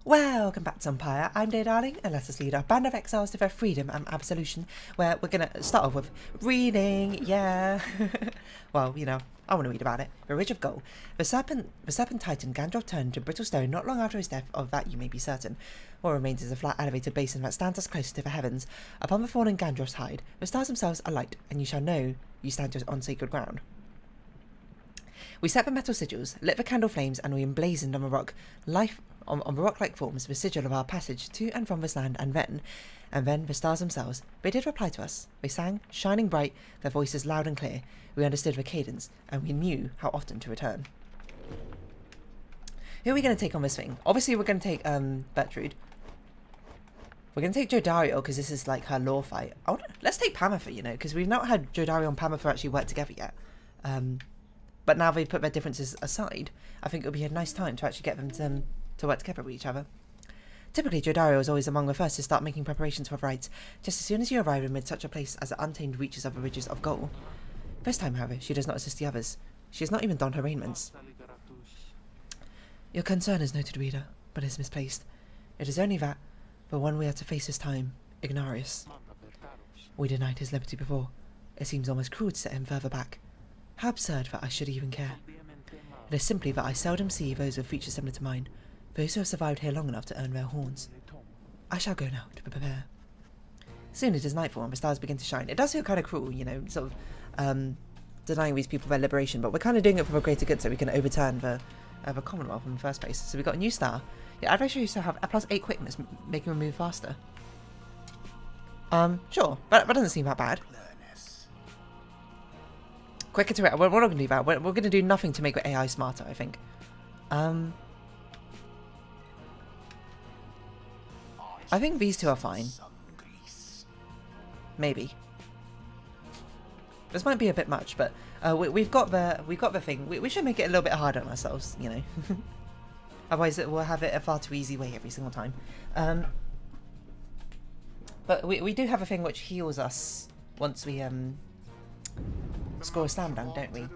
Welcome back to Pyre. I'm Jodariel, and let us lead our band of exiles to their freedom and absolution, where we're going to start off with reading, yeah. Well, you know, I want to read about it. The Ridge of Gold. The serpent titan Gandalf turned to brittle stone not long after his death, of that you may be certain. What remains is a flat elevated basin that stands us close to the heavens. Upon the fallen Gandalf's hide, the stars themselves are light, and you shall know you stand on sacred ground. We set the metal sigils, lit the candle flames, and we emblazoned on the rock on the rock-like forms the sigil of our passage to and from this land, and then the stars themselves. They did reply to us. They sang, shining bright, their voices loud and clear. We understood the cadence, and we knew how often to return. Who are we going to take on this thing? Obviously, we're going to take Bertrude. We're going to take Jodariel, because this is like her law fight. Let's take Pyre, you know, because we've not had Jodariel and Pyre actually work together yet. But now they've put their differences aside, I think it would be a nice time to actually get them to work together with each other. Typically, Jodariel is always among the first to start making preparations for rites, just as soon as you arrive amid such a place as the untamed reaches of the ridges of Gold. This time, however, she does not assist the others. She has not even donned her raiments. Your concern is noted, reader, but is misplaced. It is only that, the one we are to face this time, Ignarius. We denied his liberty before. It seems almost cruel to set him further back. How absurd that I should even care. It is simply that I seldom see those with features similar to mine, those who have survived here long enough to earn their horns. I shall go now to prepare. Soon it is nightfall and the stars begin to shine. It does feel kind of cruel, you know, sort of denying these people their liberation, but we're kind of doing it for the greater good so we can overturn the Commonwealth in the first place. So we've got a new star. Yeah, I'd actually used to have a +8 quickness, making him move faster. Sure, but that doesn't seem that bad. Quicker to react. We're not going to do that. We're going to do nothing to make the AI smarter, I think. I think these two are fine. Maybe. This might be a bit much, but we've got the thing. We should make it a little bit harder on ourselves, you know. Otherwise, we'll have it a far too easy way every single time. But we do have a thing which heals us once we score a stand down, don't we?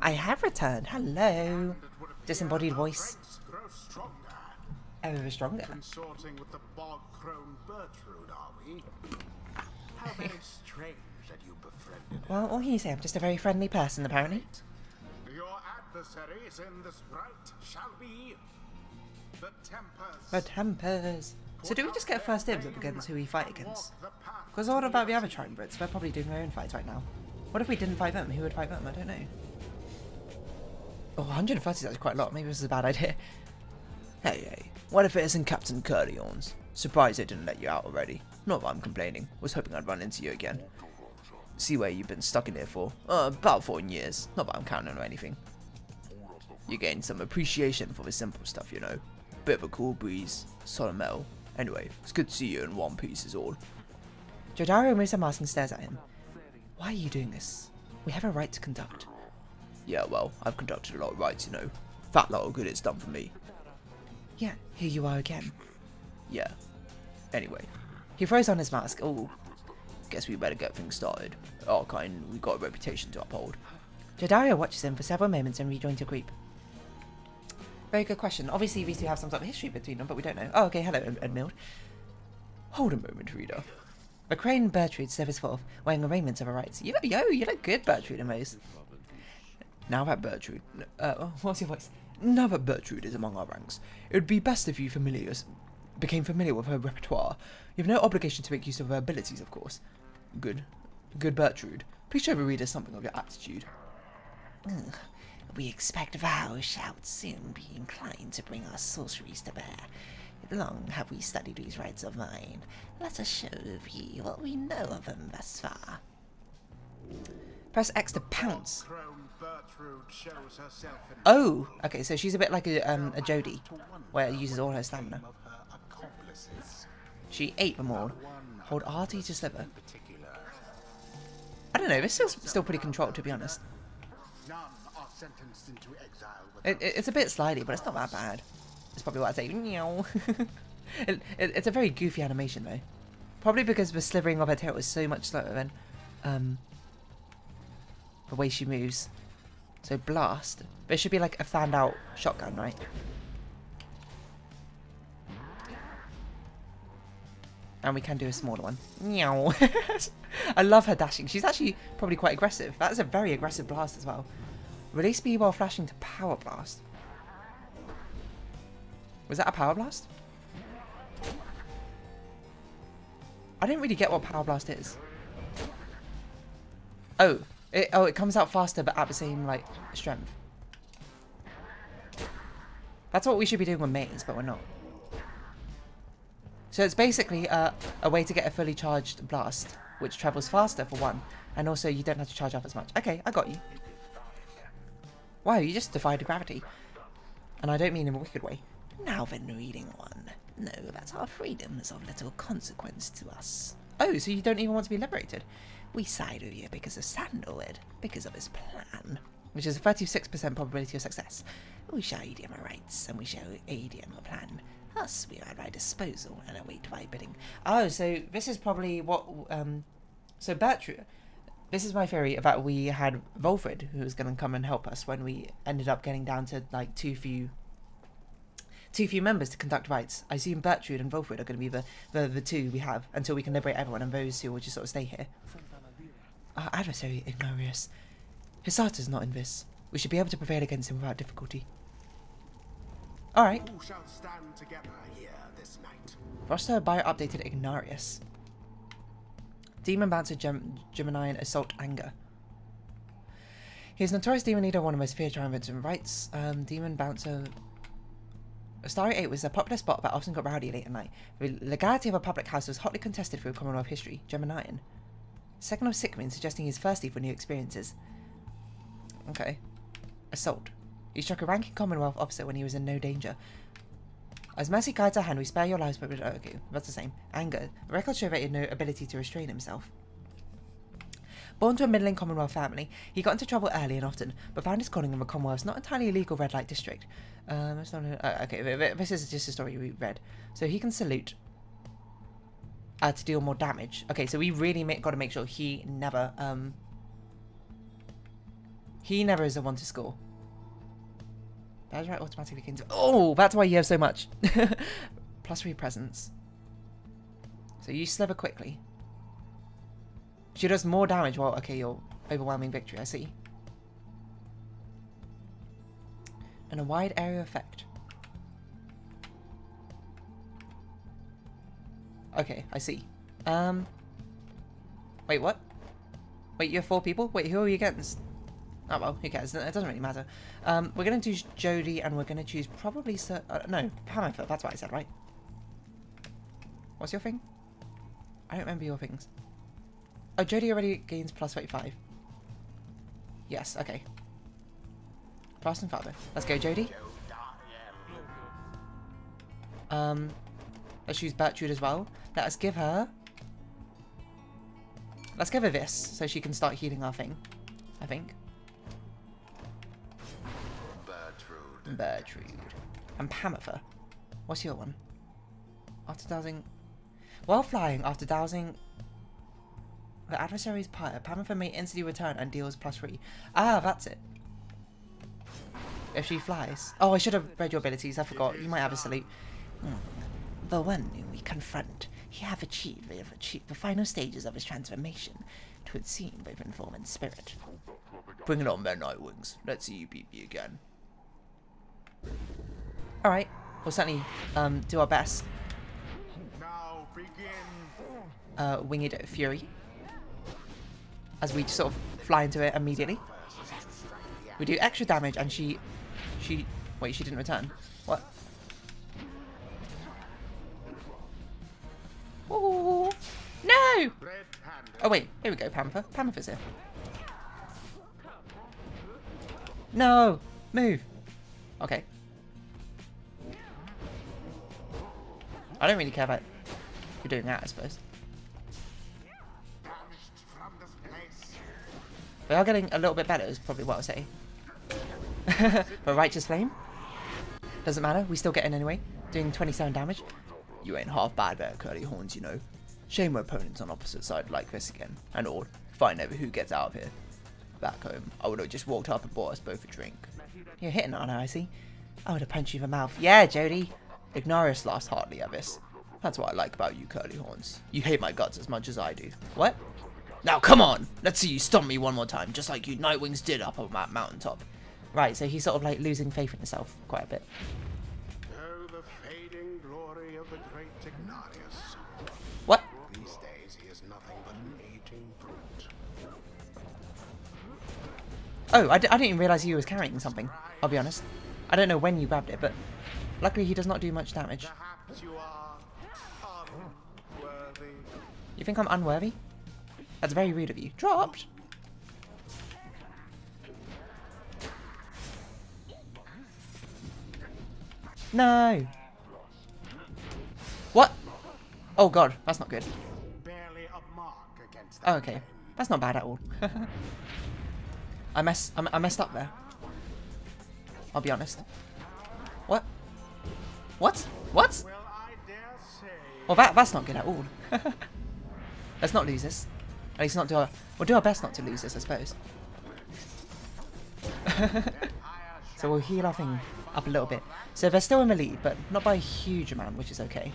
I have returned. Hello. Disembodied voice. Ever stronger. Consorting with the bog-crone Bertrude, are we? How very strange that you befriended. Well, what can you say? I'm just a very friendly person, apparently. Your adversaries in this rite shall be the Tempers. The Tempers. So do we just get first dibs up against who we fight against? Because what about the other triumvirates? They're probably doing their own fights right now. What if we didn't fight them? Who would fight them? I don't know. Oh, 130 is actually quite a lot. Maybe this is a bad idea. Hey, what if it isn't Captain Curlion's? Surprised they didn't let you out already. Not that I'm complaining. Was hoping I'd run into you again. See where you've been stuck in here for. About 14 years. Not that I'm counting or anything. You gained some appreciation for the simple stuff, you know. Bit of a cool breeze. Solid metal. Anyway, it's good to see you in one piece is all. Jodariel removes her mask and stares at him. Why are you doing this? We have a right to conduct. Yeah, well, I've conducted a lot of rites, you know. That lot of good it's done for me. Yeah, here you are again. Yeah. Anyway, he throws on his mask. Oh, guess we better get things started. Our kind, we've got a reputation to uphold. Jodariel watches him for several moments and rejoins the group. Very good question. Obviously, these two have some sort of history between them, but we don't know. Oh, okay, hello, Edmild. Hold a moment, reader. The crane Bertrude steps forth, wearing the raiment of her rights. You look good, Bertrude, in those. Now that Bertrude... what's your voice? Now that Bertrude is among our ranks, it would be best if you became familiar with her repertoire. You have no obligation to make use of her abilities, of course. Good Bertrude. Please show the reader something of your aptitude. We expect thou shalt soon be inclined to bring our sorceries to bear. Long have we studied these rites of mine. Let us show thee what we know of them thus far. Press X to pounce. Oh, okay, so she's a bit like a Jodie, where it uses all her stamina. She ate them all. Hold RT to sliver. I don't know, this feels still pretty controlled, to be honest. It's a bit slidey, but it's not that bad. It's probably what I'd say. It's a very goofy animation, though. Probably because the slithering of her tail is so much slower than the way she moves. So blast. But it should be like a fanned out shotgun, right? And we can do a smaller one. Meow. I love her dashing. She's actually probably quite aggressive. That is a very aggressive blast as well. Release speed while flashing to power blast. Was that a power blast? I don't really get what power blast is. Oh, it comes out faster but at the same like strength. That's what we should be doing with mains, but we're not. So it's basically a way to get a fully charged blast, which travels faster for one, and also you don't have to charge up as much. Okay, I got you. Wow, you just defied gravity. And I don't mean in a wicked way. Now then, reading one. Know that our freedom is of little consequence to us. Oh, so you don't even want to be liberated? We side with you because of Sandalwood, because of his plan. Which is a 36% probability of success. We shall aid him our rights, and we shall aid him our plan. Thus, we are at thy disposal, and await thy bidding. Oh, so this is probably what... so Bertrude... This is my theory about we had Volfred, who was going to come and help us when we ended up getting down to, like, too few members to conduct rites. I assume Bertrude and Volfred are going to be the two we have until we can liberate everyone, and those two will just sort of stay here. Our adversary, Ignarius. Hisata's not in this. We should be able to prevail against him without difficulty. Alright. Who shall stand together here this night? Roster bio updated Ignarius. Demon Bouncer Geminian Assault Anger. He is notorious demon leader, one of the most feared triumphants in Rites. Demon Bouncer... Starry 8 was a popular spot that often got rowdy late at night. The legality of a public house was hotly contested through Commonwealth history. Geminian. Second of Sickman, suggesting he's thirsty for new experiences. Okay. Assault. He struck a ranking Commonwealth officer when he was in no danger. As mercy guides our hand, we spare your lives, but... okay, that's the same. Anger. The records show that he had no ability to restrain himself. Born to a middling Commonwealth family, he got into trouble early and often, but found his calling in the Commonwealth's not entirely illegal red light district. Okay, this is just a story we read. So he can salute to deal more damage. Okay, so we really got to make sure he never is the one to score. That's right, automatically gains. Oh, that's why you have so much. +3 presence. So you sliver quickly. She does more damage while, okay, you're overwhelming victory, I see. And a wide area effect. Okay, I see. Wait, what? Wait, you have 4 people? Wait, who are we against? Oh well, who cares? It doesn't really matter. We're going to choose Jody, and we're going to choose probably... no, Pamela, that's what I said, right? What's your thing? I don't remember your things. Oh, Jody already gains +35. Yes, okay. Fast and father. Let's go, Jody. Let's choose Bertrude as well. Let's give her this, so she can start healing our thing, I think. Bertrude. And Pamitha. What's your one? After dousing... While flying, after dousing the adversary's pyre, Pamitha may instantly return and deals +3. Ah, that's it. If she flies. Oh, I should have read your abilities. I forgot. You might have a salute. The one whom we confront, he have achieved the final stages of his transformation, 'twould seem, both in form and spirit. Bring it on, then, Nightwings. Let's see you beat me again. Alright. We'll certainly do our best. Now begin. Winged Fury. As we sort of fly into it immediately. We do extra damage, and she... Wait, she didn't return. What? Oh no! Oh wait, here we go, Pamela. Pamela's here. No! Move! Okay. I don't really care about you doing that, I suppose. They are getting a little bit better, is probably what I'll say. But Righteous Flame? Doesn't matter, we still get in anyway. Doing 27 damage. You ain't half bad there, Curly Horns, you know. Shame my opponents on opposite side like this again. And all, find out who gets out of here. Back home, I would have just walked up and bought us both a drink. You're hitting on her, I see. I would have punched you in the mouth. Yeah, Jody. Ignarius laughs heartily at this. That's what I like about you, Curly Horns. You hate my guts as much as I do. What? Now, come on! Let's see you stomp me one more time, just like you Nightwings did up on that mountaintop. Right, so he's sort of like losing faith in himself quite a bit. Oh, the fading glory of the great Ignarius. What? These days he is nothing but an aging brute. Oh, I didn't even realise he was carrying something, I'll be honest. I don't know when you grabbed it, but luckily he does not do much damage. Perhaps you are unworthy. You think I'm unworthy? That's very rude of you. Dropped? No! What? Oh god, that's not good. Barely a mark against Oh, okay. That's not bad at all. I messed up there. I'll be honest. What? What? What? Well, I dare say. Well, that's not good at all. Let's not lose this. At least not do our... We'll do our best not to lose this, I suppose. So we'll heal our thing up a little bit. So they're still in the lead, but not by a huge amount, which is okay.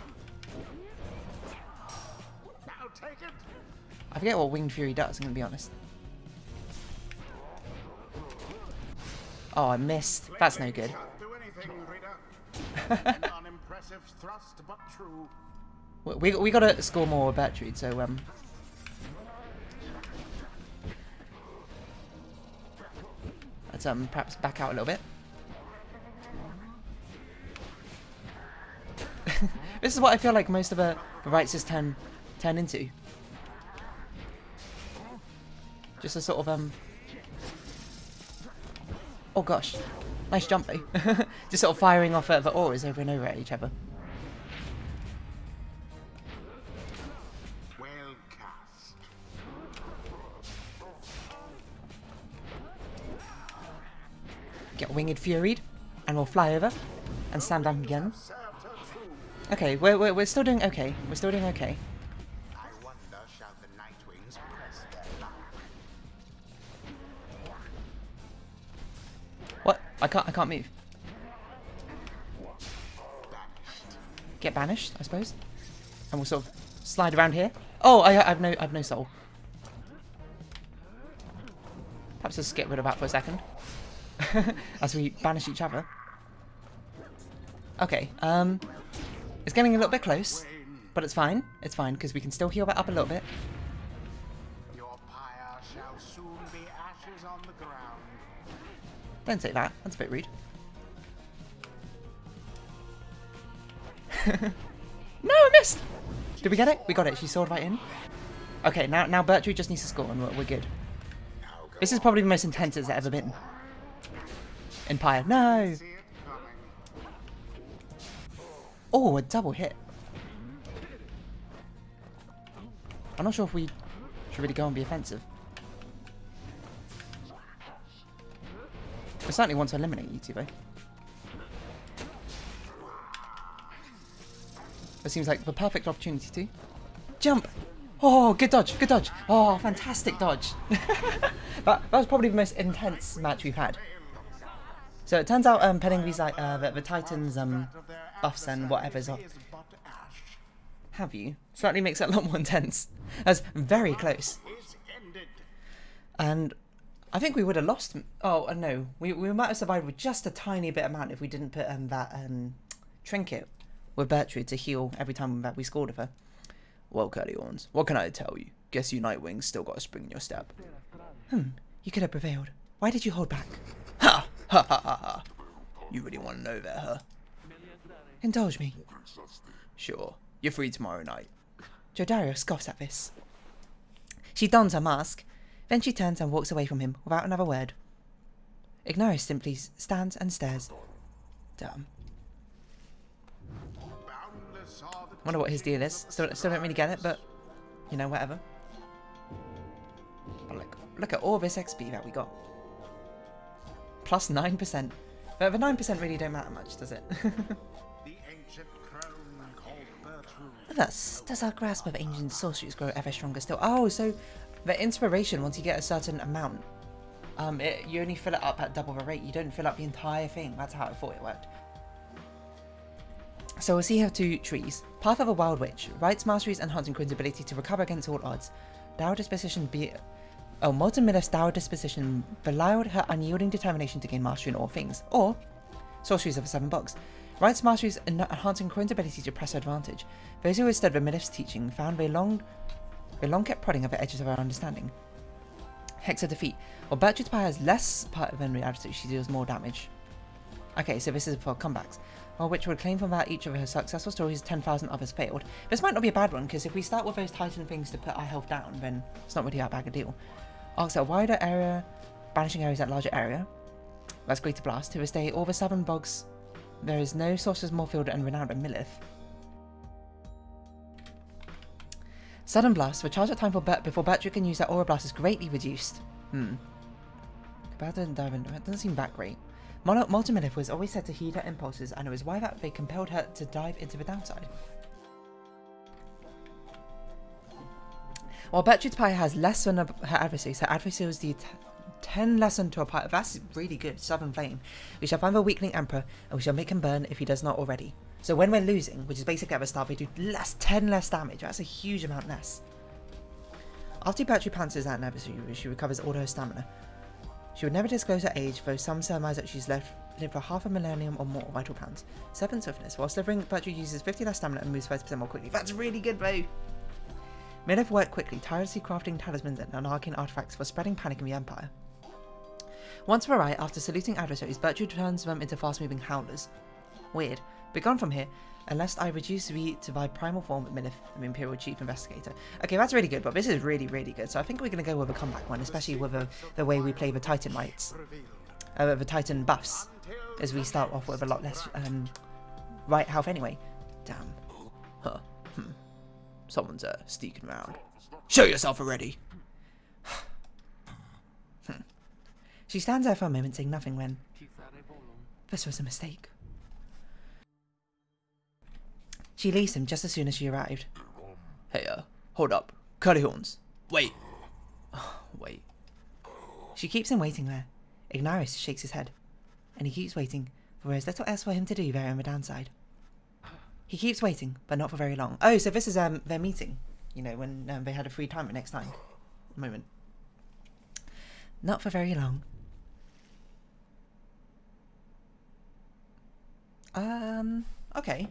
Now take it. I forget what Winged Fury does, I'm going to be honest. Oh, I missed. That's no good. Do anything, reader. An unimpressive thrust, but true. We got to score more with Bertrude, so let's perhaps back out a little bit. This is what I feel like most of the Rites turn into. Just a sort of oh gosh, nice jump though. Just sort of firing off the auras over and over at each other. Well cast. Get Winged Furied, and we'll fly over and stand down again. Okay, we're still doing okay. We're still doing okay. I wonder, shall the Nightwings press their luck? What? I can't move. Banished. Get banished, I suppose. And we'll sort of slide around here. Oh, I've no soul. Perhaps let's get rid of that for a second. As we banish each other. Okay, it's getting a little bit close, but it's fine. It's fine, because we can still heal that up a little bit. Your pyre shall soon be ashes on the ground. Don't say that. That's a bit rude. No, I missed! Did we get it? We got it. She soared right in. Okay, now Bertrude just needs to score, and we're good. This is probably the most intense it's ever been. In Pyre. No! See it coming. Oh, a double hit. I'm not sure if we should really go and be offensive. We certainly want to eliminate you two, though. It seems like the perfect opportunity to jump. Oh, good dodge, good dodge. Oh, fantastic dodge. that was probably the most intense match we've had. So it turns out petting these like the Titans buffs and whatever's off. Have you? Certainly makes it a lot more intense. That's very close. And I think we would have lost. Oh no, we might have survived with just a tiny bit amount if we didn't put that trinket with Bertrude to heal every time that we scored with her. Well, Curly Horns, what can I tell you? Guess you Nightwings still got a spring in your step. You could have prevailed. Why did you hold back? Ha! Ha ha ha ha! You really want to know that, huh? Indulge me. Sure. You're free tomorrow night. Jodariel scoffs at this. She dons her mask. Then she turns and walks away from him without another word. Ignarius simply stands and stares. Damn. Wonder what his deal is. Still don't really get it, but you know, whatever. But look at all this XP that we got. Plus 9%. But the 9% really don't matter much, does it? Thus, does our grasp of ancient sorceries grow ever stronger still? Oh, so the inspiration, once you get a certain amount, you only fill it up at double the rate. You don't fill up the entire thing. That's how I thought it worked. So we'll see her two trees. Path of a Wild Witch. Rites, Masteries, and Hunting Queen's ability to recover against all odds. Dour Disposition Molten Millith's dour disposition belied her unyielding determination to gain mastery in all things. Or Sorceries of the Seven Bogs. Rites, Masteries, enhancing Crone's ability to press her advantage. Those who withstood the Millith's teaching found they long kept prodding at the edges of her understanding. Hex of Defeat. While Bertrude's Pyre has less part of enemy attitude, she deals more damage. Okay, so this is for comebacks. While which would claim from that each of her successful stories 10,000 others failed. This might not be a bad one, because if we start with those Titan things to put our health down, then it's not really that bad a deal. Arcs at a wider area, banishing areas at a larger area. That's Greater Blast. To this day, all the Seven Bogs, there is no sorcerers more fielded and renowned than Millith. Sudden Blast. The charge at time before Bertrude can use that Aura Blast is greatly reduced. That doesn't seem that great. Molten Millith was always said to heed her impulses, and it was why that they compelled her to dive into the downside. While Bertrude's Pyre has less than her adversaries the 10 lesson to a Pyre. That's really good. Southern Flame. We shall find the weakling Emperor, and we shall make him burn if he does not already. So when we're losing, which is basically at the start, they do 10 less damage. That's a huge amount less. After Bertrude pantsers at an adversary, she recovers all her stamina. She would never disclose her age, though some surmise that she's lived for half a millennium or more. Vital plans. Serpent Swiftness. While slivering, Bertrude uses 50 less stamina and moves 30% more quickly. That's really good, though. Millith worked quickly, tirelessly crafting talismans and arcane artifacts for spreading panic in the Empire. Once we're right, after saluting adversaries, Bertrude turns them into fast-moving howlers. Weird. Begone from here, unless I reduce thee to thy primal form, Millith, the Imperial Chief Investigator. Okay, that's really good, but this is really, really good. So I think we're going to go with a comeback one, especially with the way we play the Titan rights. The Titan buffs, as we start off with a lot less right health anyway. Damn. Huh. Someone's sneaking around. Show yourself already! She stands there for a moment, saying nothing when... This was a mistake. She leaves him just as soon as she arrived. Hey, hold up. Curly horns. Wait. Wait. She keeps him waiting there. Ignarius shakes his head. And he keeps waiting, for there is little else for him to do there on the downside. He keeps waiting, but not for very long. Oh, so this is their meeting. You know, when they had a free time the next time. Moment. Not for very long. Okay.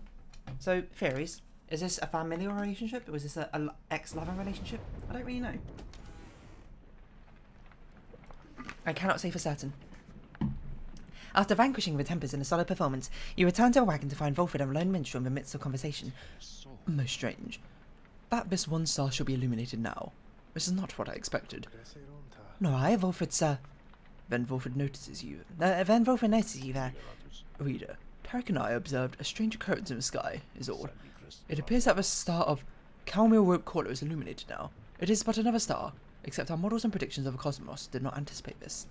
So, theories. Is this a familial relationship? Or is this an ex-lover relationship? I don't really know. I cannot say for certain. After vanquishing the Tempers in a solid performance, you return to a wagon to find Volfred and lone minstrel in the midst of conversation. Most strange. That this one star shall be illuminated now. This is not what I expected. Nor I, Volfred, sir. Then Volfred notices you. There. Reader, Tarek and I observed a strange occurrence in the sky, is all. It appears that the star of Calmir Rope Caller is illuminated now. It is but another star, except our models and predictions of the cosmos did not anticipate this.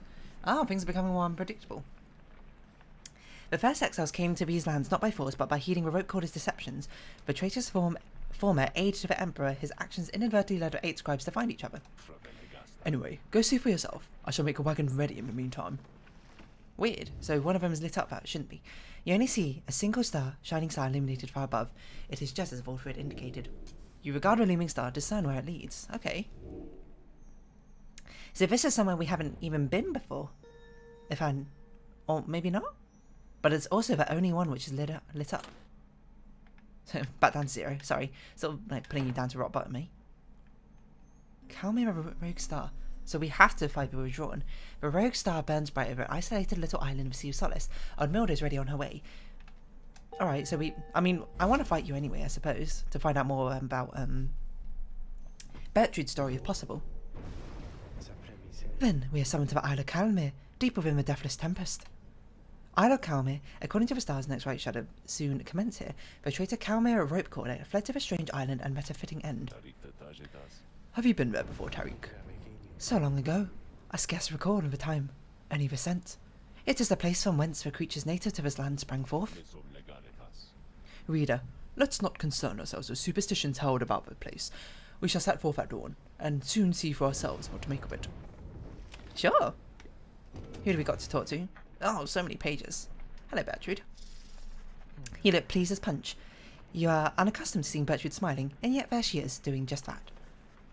Ah, things are becoming more unpredictable. The first exiles came to these lands not by force, but by heeding the Rope Caller's deceptions. The traitorous former aid to the Emperor, his actions inadvertently led the 8 scribes to find each other. Anyway, go see for yourself. I shall make a wagon ready in the meantime. Weird. So one of them is lit up, that shouldn't be. You only see a single star, shining star illuminated far above. It is just as Volfred indicated. You regard a looming star, discern where it leads. Okay. So this is somewhere we haven't even been before. Or maybe not? But it's also the only one which is lit up. So, back down to 0, sorry. Sort of like putting you down to rock bottom, eh? Calmir Rogue Star. So we have to fight the withdrawn. The Rogue Star burns bright over an isolated little island of Sea of Solace. Odmilda is ready on her way. Alright, so I want to fight you anyway, I suppose. To find out more about, Bertrude's story, if possible. Then, we are summoned to the Isle of Calmir, deep within the Deathless Tempest. Isle of Calmir, according to the stars next right shadow, soon commence here. The traitor Calmir Rope Caller fled to the strange island and met a fitting end. Have you been there before, Tariq? So long ago, I scarce recall the time, only the scent. It is the place from whence the creatures native to this land sprang forth. Reader, let's not concern ourselves with superstitions held about the place. We shall set forth at dawn, and soon see for ourselves what to make of it. Sure. Who do we got to talk to? Oh, so many pages. Hello, Bertrude. He looked pleased as punch. You are unaccustomed to seeing Bertrude smiling, and yet there she is, doing just that.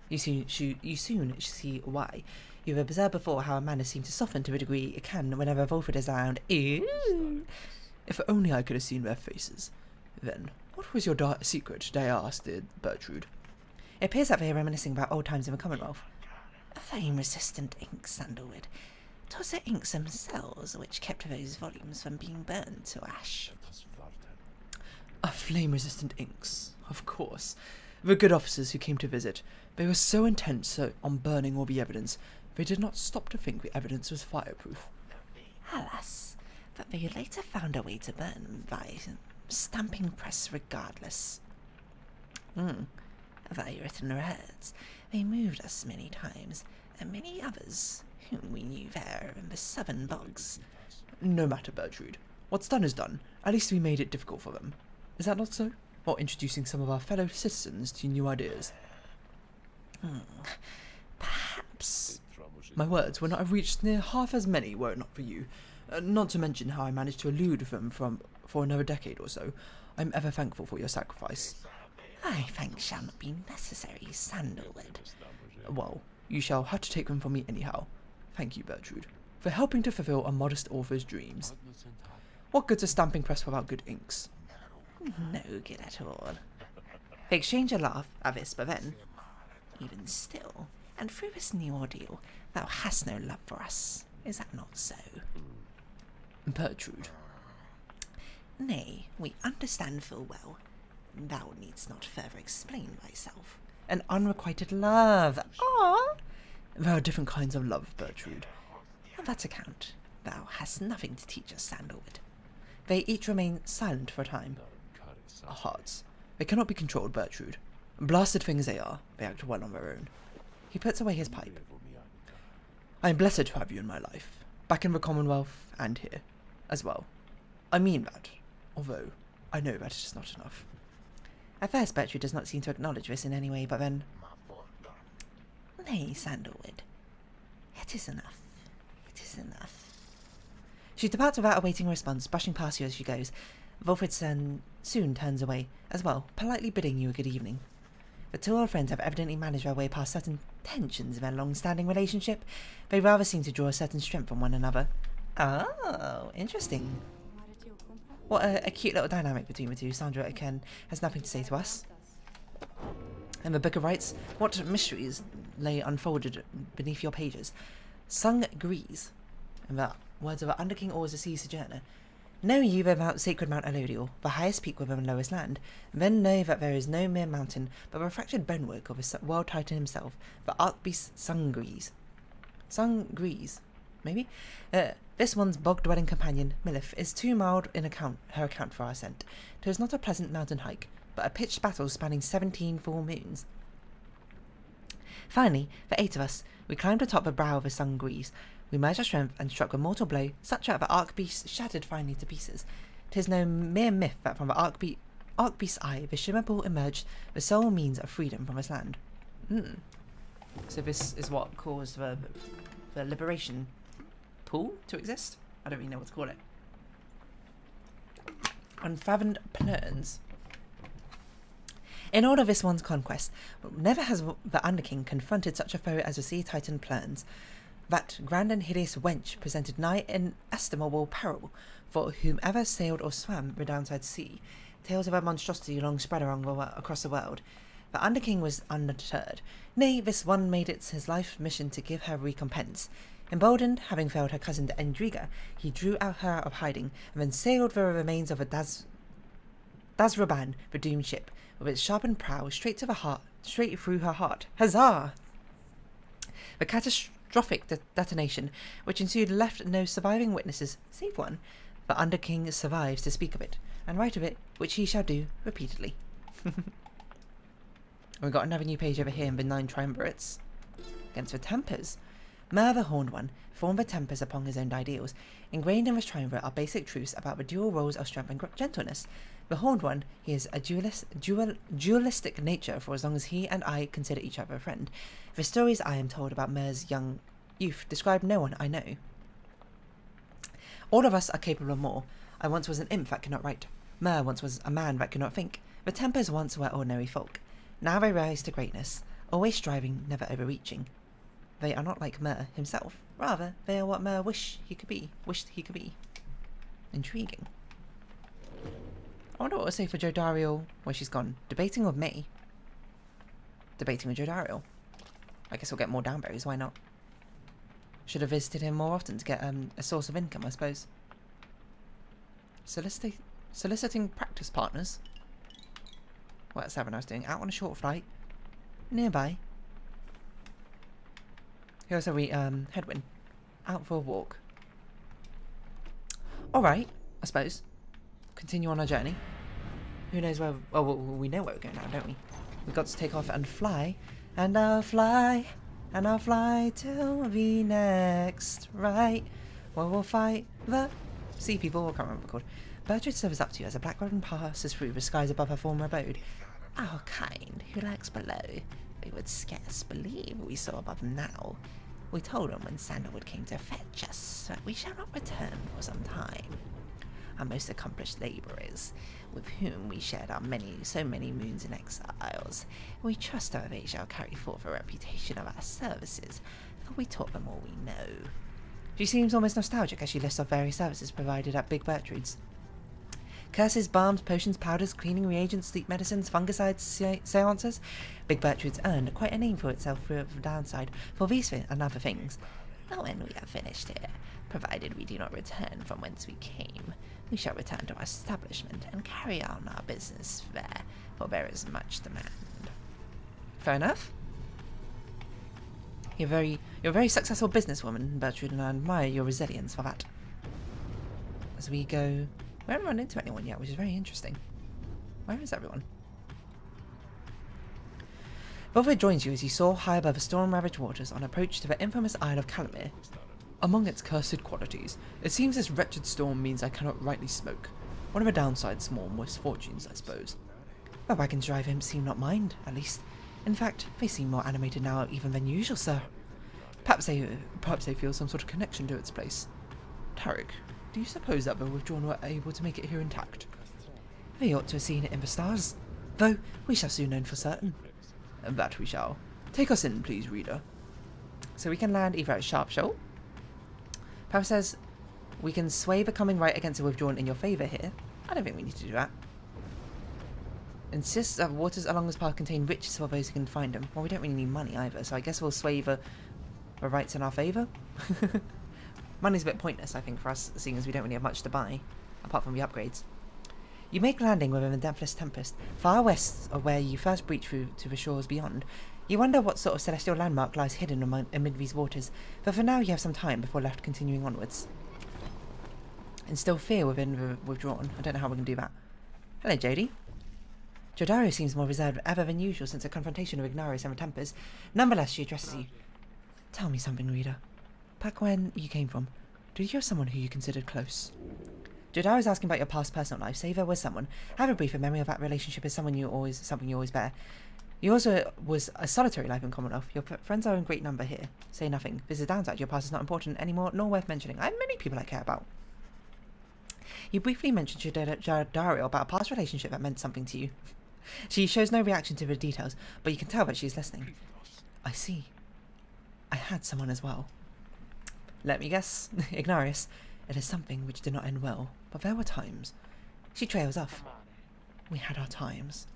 You soon see why. You've observed before how a manner seems to soften to a degree it can whenever Volfred is around. Ew. If only I could have seen their faces. Then, what was your secret, dare I ask, dear Bertrude? It appears that they are reminiscing about old times in the Commonwealth. A flame-resistant ink, Sandalwood. 'Twas the inks themselves which kept those volumes from being burned to ash. A flame-resistant inks, of course. The good officers who came to visit, they were so intent on burning all the evidence, they did not stop to think the evidence was fireproof. Alas, but they later found a way to burn by stamping press regardless. Thy written words, they moved us many times, and many others whom we knew there in the southern bogs. No matter, Bertrude. What's done is done. At least we made it difficult for them. Is that not so? Or introducing some of our fellow citizens to new ideas? Perhaps. My words would not have reached near half as many were it not for you. Not to mention how I managed to elude them for another decade or so. I'm ever thankful for your sacrifice. Thy thanks shall not be necessary, Sandalwood. Well, you shall have to take them from me anyhow. Thank you, Bertrude, for helping to fulfill a modest author's dreams. What good's a stamping press without good inks? No good at all. They exchange a laugh at this, but then, even still, and through this new ordeal, thou hast no love for us. Is that not so? Bertrude. Nay, we understand full well. Thou needst not further explain thyself. An unrequited love. Ah! There are different kinds of love, Bertrude. On that account, thou hast nothing to teach us, Sandalwood. They each remain silent for a time. Our hearts. They cannot be controlled, Bertrude. Blasted things they are, they act well on their own. He puts away his pipe. I am blessed to have you in my life, back in the Commonwealth and here, as well. I mean that, although I know that it is not enough. At first, Bertrude does not seem to acknowledge this in any way, but then... Nay, Sandalwood. It is enough. It is enough. She departs without awaiting a response, brushing past you as she goes. Volfred soon turns away, as well, politely bidding you a good evening. The two old friends have evidently managed their way past certain tensions in their long-standing relationship. They rather seem to draw a certain strength from one another. Oh, interesting. What a cute little dynamic between the two. Sandra, again, has nothing to say to us. And the Book of Rites, what mysteries lay unfolded beneath your pages? Sung Grease, and the words of our Under-King or as a sea sojourner. Know ye the sacred Mount Elodial, the highest peak within the lowest land? Then know that there is no mere mountain, but the fractured bonework of a world titan himself, the Archbeast Sung Grease. Sung Grease, maybe? This one's bog-dwelling companion, Milith, is too mild in her account for our ascent. 'Twas not a pleasant mountain hike, but a pitched battle spanning 17 full moons. Finally, the 8 of us, we climbed atop the brow of the Sung Grease. We merged our strength and struck a mortal blow, such that the Archbeast shattered finally to pieces. 'Tis no mere myth that from the Archbeast's eye the shimmer pool emerged, the sole means of freedom from this land. So this is what caused the liberation pool to exist? I don't really know what to call it. Unfathomed plans. In all of this one's conquest, never has the Under-King confronted such a foe as the sea titan Plurns. That grand and hideous wench presented nigh inestimable peril for whomever sailed or swam the downside sea. Tales of her monstrosity long spread across the world. The Under-King was undeterred. Nay, this one made it his life mission to give her recompense. Emboldened, having failed her cousin Endriga, he drew out her out of hiding, and then sailed the remains of a Dazraban, the doomed ship, with its sharpened prow straight through her heart. Huzzah! The catastrophic detonation which ensued left no surviving witnesses, save one. The Under-King survives to speak of it, and write of it, which he shall do repeatedly. We've got another new page over here in the 9 triumvirates. Against the Tempers. Mer, the Horned One, formed the Tempers upon his own ideals. Ingrained in this triumvirate are basic truths about the dual roles of strength and gentleness. The Horned One, he is a dualistic nature for as long as he and I consider each other a friend. The stories I am told about Mer's young youth describe no one I know. All of us are capable of more. I once was an imp that could not write. Mer once was a man that could not think. The Tempers once were ordinary folk. Now they rise to greatness, always striving, never overreaching. They are not like Mer himself. Rather, they are what Mer wished he could be. Intriguing. I wonder what we'll say for Jodariel. Where she's gone. Debating with me. Debating with Jodariel. I guess we'll get more downberries, why not? Should have visited him more often to get a source of income, I suppose. Soliciting practice partners. What's that I was doing? Out on a short flight. Nearby. Here's a headwind. Out for a walk. Alright, I suppose. Continue on our journey. Who knows where... Well, we know where we're going now, don't we? We've got to take off and fly. And I'll fly. And I'll fly till the next right. Well, we'll fight the sea people. I can't remember what it's called. Bertrude serves up to you as a black raven passes through the skies above her former abode. Our kind, who lurks below, we would scarce believe we saw above now. We told him when Sandalwood came to fetch us that we shall not return for some time. Our most accomplished labourers, with whom we shared our so many moons in exiles, we trust our they shall carry forth a reputation of our services, for we taught them all we know. She seems almost nostalgic as she lists off various services provided at Big Bertrude's. Curses, balms, potions, powders, cleaning reagents, sleep medicines, fungicides, seances. Big Bertrude's earned quite a name for itself for the downside for these and other things. But when we are finished here, provided we do not return from whence we came, we shall return to our establishment and carry on our business there, for there is much demand. Fair enough. You're a very successful businesswoman, Bertrude, and I admire your resilience for that. As we go... We haven't run into anyone yet, which is very interesting. Where is everyone? Belvoir joins you as you soar high above the storm-ravaged waters on approach to the infamous Isle of Calamir. Among its cursed qualities, it seems this wretched storm means I cannot rightly smoke. One of the downside's small misfortunes, I suppose. The wagons driving seem not mind, at least. In fact, they seem more animated now even than usual, sir. Perhaps they feel some sort of connection to its place. Tarek, do you suppose that the withdrawn were able to make it here intact? They ought to have seen it in the stars, though we shall soon know for certain. And that we shall. Take us in, please, reader. So we can land either at Sharp Shoal. Pyre says we can sway the coming right against the withdrawn in your favour here. I don't think we need to do that. Insists that waters along this path contain riches for those who can find them. Well, we don't really need money either, so I guess we'll sway the rights in our favour. Money's a bit pointless, I think, for us, seeing as we don't really have much to buy, apart from the upgrades. You make landing within the Deathless Tempest, far west of where you first breach through to the shores beyond. You wonder what sort of celestial landmark lies hidden amid these waters, but for now you have some time before left continuing onwards. Instill fear within the withdrawn. I don't know how we can do that. Hello, Jodie. Jodariel seems more reserved ever than usual since a confrontation with Ignarius and the Tempers. Nonetheless, she addresses you. Tell me something, reader. Back when you came from, did you have someone who you considered close? Jodariel is asking about your past personal life. Say there was someone. Have a brief memory of that relationship as something you always bear. You also was a solitary life in Commonwealth. Your friends are in great number here. Say nothing. This is a downside. Your past is not important anymore, nor worth mentioning. I have many people I care about. You briefly mentioned Jodariel about a past relationship that meant something to you. She shows no reaction to the details, but you can tell that she is listening. I see. I had someone as well. Let me guess. Ignarius. It is something which did not end well, but there were times. She trails off. We had our times.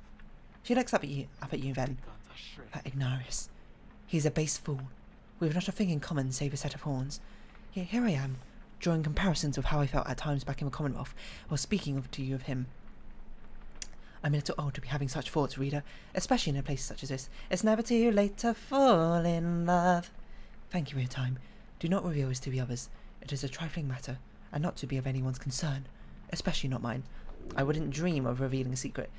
She looks up at you then. That Ignarius. He is a base fool. We have not a thing in common save a set of horns. Yet here I am, drawing comparisons of how I felt at times back in the Commonwealth, while speaking to you of him. I'm a little old to be having such thoughts, reader, especially in a place such as this. It's never too late to fall in love. Thank you for your time. Do not reveal this to the others. It is a trifling matter, and not to be of anyone's concern, especially not mine. I wouldn't dream of revealing a secret.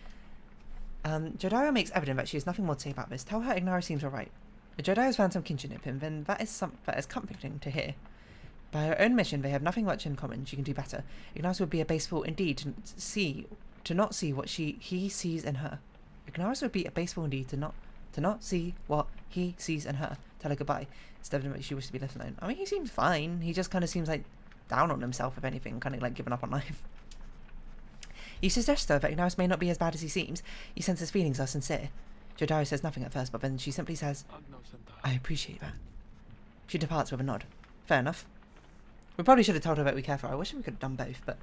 Jodariel makes evident that she has nothing more to say about this. Tell her Ignarius seems alright. If Jodariel has found some kinship in him, then that is comforting to hear. By her own mission, they have nothing much in common. She can do better. Ignarius would be a base fool indeed to not see what he sees in her. Ignarius would be a base fool indeed to not see what he sees in her. Tell her goodbye. It's evident that she wishes to be left alone. I mean, he seems fine. He just kind of seems like down on himself, if anything, kind of like giving up on life. You suggest, though, that Ignarius may not be as bad as he seems. You sense his feelings are sincere. Jodariel says nothing at first, but then she simply says, I appreciate that. She departs with a nod. Fair enough. We probably should have told her that we care for her. I wish we could have done both, but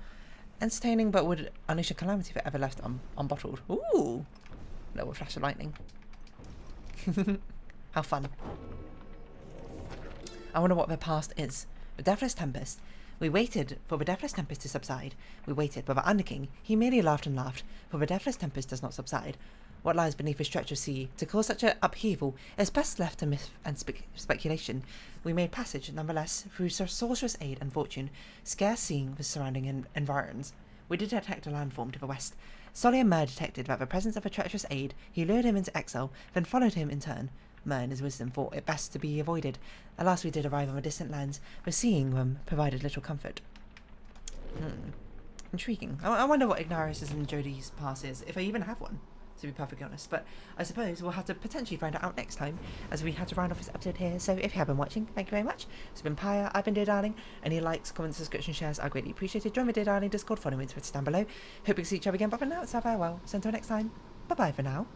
entertaining, but would unleash a calamity if it ever left unbottled. Ooh! Little flash of lightning. How fun. I wonder what their past is. The Deathless Tempest. We waited for the Deathless Tempest to subside. We waited, but the Underking, he merely laughed and laughed, for the Deathless Tempest does not subside. What lies beneath the stretch of sea to cause such an upheaval is best left to myth and speculation. We made passage, nonetheless, through sorcerous aid and fortune, scarce seeing the surrounding environs. We did detect a landform to the west. Solly and Mer detected that the presence of a treacherous aid, he lured him into exile, then followed him in turn. Mer in his wisdom thought it best to be avoided. At last we did arrive on the distant lands, but seeing them provided little comfort. Intriguing. I wonder what Ignarius' and Jodie's past is, if I even have one, to be perfectly honest. But I suppose we'll have to potentially find it out next time, as we had to round off this episode here. So if you have been watching, thank you very much. It's been Pyre, I've been Dear Darling. Any likes, comments, subscription, shares are greatly appreciated. Join my Dear Darling Discord, follow me on Twitter down below. Hope we can see each other again, but for now, it's our farewell. So until next time, bye bye for now.